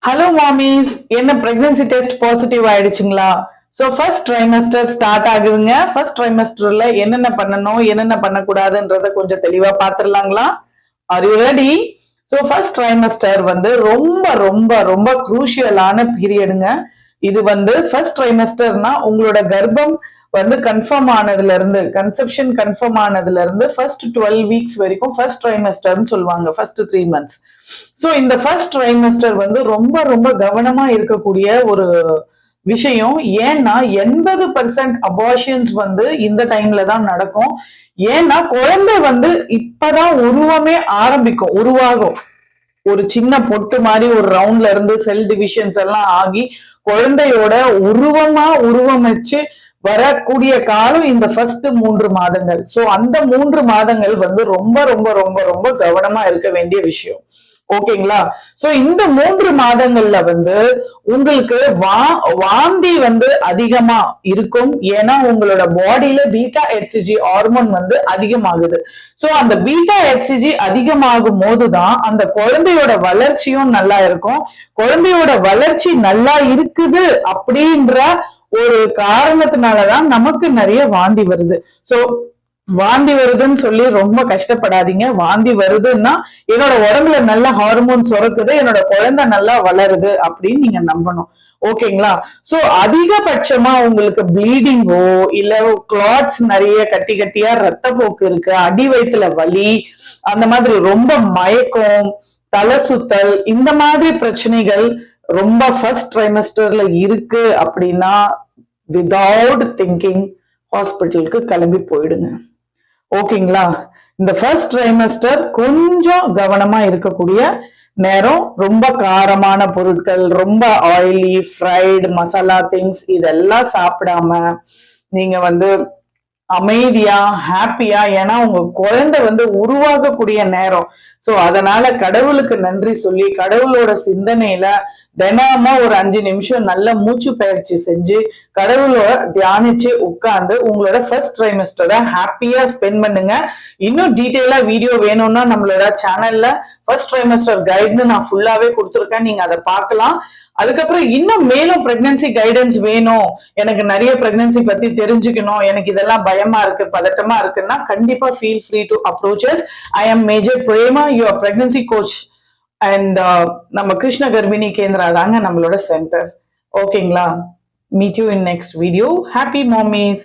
Hello mommies, என்ன pregnancy test positive ஆயிடுச்சுங்களா? So first trimester start ஆகுதுங்க. ஃபர்ஸ்ட் ட்ரைமஸ்டர்ல என்னென்ன பண்ணணும், என்னென்ன பண்ணக்கூடாதுன்றத கொஞ்சம் தெளிவா பார்த்துடலாங்களா? Are you ready? So first trimester வந்து ரொம்ப ரொம்ப ரொம்ப குரூஷியலான பீரியடுங்க. இது வந்து ஃபர்ஸ்ட் ட்ரைமஸ்டர்னா உங்களோட கர்ப்பம் வந்து கன்ஃபார்ம் ஆனதுல இருந்து, கன்செப்ஷன் கன்ஃபார்ம் ஆனதுல இருந்து ஃபர்ஸ்ட் 12 வீக்ஸ் வரைக்கும் ஃபர்ஸ்ட் ட்ரைமஸ்டர்னு சொல்லுவாங்க. First 3 months. ஸோ இந்த ஃபர்ஸ்ட் ட்ரைமஸ்டர் வந்து ரொம்ப ரொம்ப கவனமா இருக்கக்கூடிய ஒரு விஷயம். ஏன்னா 80% அபார்ஷன்ஸ் வந்து இந்த டைம்ல தான் நடக்கும். ஏன்னா குழந்தை வந்து இப்பதான் உருவமே ஆரம்பிக்கும், உருவாகும். ஒரு சின்ன பொட்டு மாதிரி ஒரு ரவுண்ட்ல இருந்து செல் டிவிஷன்ஸ் எல்லாம் ஆகி குழந்தையோட உருவமைச்சு வரக்கூடிய காலம் இந்த ஃபர்ஸ்ட் 3 மாதங்கள். சோ அந்த 3 மாதங்கள் வந்து ரொம்ப ரொம்ப ரொம்ப ரொம்ப கவனமா இருக்க வேண்டிய விஷயம். ஓகேங்களா? சோ இந்த 3 மாதங்கள்ல வந்து உங்களுக்கு வாந்தி வந்து அதிகமா இருக்கும். ஏன்னா உங்களோட பாடியில பீட்டா ஹெச்சிஜி ஹார்மோன் வந்து அதிகமாகுது. சோ அந்த பீட்டா ஹெச்சிஜி அதிகமாகும் போதுதான் அந்த குழந்தையோட வளர்ச்சியும் நல்லா இருக்கும். குழந்தையோட வளர்ச்சி நல்லா இருக்குது அப்படின்ற ஒரு காரணத்தினாலதான் நமக்கு நிறைய வாந்தி வருது. சோ வாந்தி வருதுன்னு சொல்லி ரொம்ப கஷ்டப்படாதீங்க. வாந்தி வருதுன்னா என்னோட உடம்புல நல்ல ஹார்மோன் சுரக்குது, என்னோட குழந்தை நல்லா வளருது அப்படின்னு நீங்க நம்பணும். ஓகேங்களா? சோ அதிகபட்சமா உங்களுக்கு ப்ளீடிங்கோ இல்ல கிளாட்ஸ் நிறைய கட்டி கட்டியா ரத்தப்போக்கு இருக்கு, அடி வயிற்றுல வலி, அந்த மாதிரி ரொம்ப மயக்கம், தலை சுத்தல், இந்த மாதிரி பிரச்சனைகள் ரொம்ப ஃபர்ஸ்ட் ட்ரைமஸ்டர்ல இருக்கு அப்படின்னா விதவுட் திங்கிங் ஹாஸ்பிட்டலுக்கு கிளம்பி போயிடுங்க. ஓகேங்களா? இந்த ஃபர்ஸ்ட் ட்ரைமஸ்டர் கொஞ்சம் கவனமா இருக்கக்கூடிய நேரம். ரொம்ப காரமான பொருட்கள், ரொம்ப ஆயிலி ஃப்ரைடு மசாலா திங்ஸ் இதெல்லாம் சாப்பிடாம நீங்க வந்து அமைதியா ஹாப்பியா, ஏன்னா உங்க குழந்தை வந்து உருவாகக்கூடிய நேரம். சோ அதனால கடவுளுக்கு நன்றி சொல்லி கடவுளோட சிந்தனையில தினமும் ஒரு 5 நிமிஷம் நல்ல மூச்சு பயிற்சி செஞ்சு கடவுளோட தியானிச்சு உட்கார்ந்து உங்களோட ஃபர்ஸ்ட் ட்ரைமஸ்டரை ஹாப்பியா ஸ்பெண்ட் பண்ணுங்க. இன்னும் டீட்டெயிலா வீடியோ வேணும்னா நம்மளோட சேனல்ல ஃபர்ஸ்ட் ட்ரைமஸ்டர் கைட்னு நான் ஃபுல்லாவே கொடுத்துருக்கேன், நீங்க அதை பார்க்கலாம். அதுக்கப்புறம் இன்னும் மேலும் பிரெக்னன்சி கைடன்ஸ் வேணும், எனக்கு நிறைய பிரெக்னன்சி பத்தி தெரிஞ்சுக்கணும், எனக்கு இதெல்லாம் பயமா இருக்கு பதட்டமா இருக்குன்னா கண்டிப்பா feel free to approaches. I am major Prema, your pregnancy coach. And நம்ம கிருஷ்ண கர்ப்பிணி கேந்திரா தாங்க நம்மளோட சென்டர். ஓகேங்களா? Meet you in next video. Happy மாமிஸ்.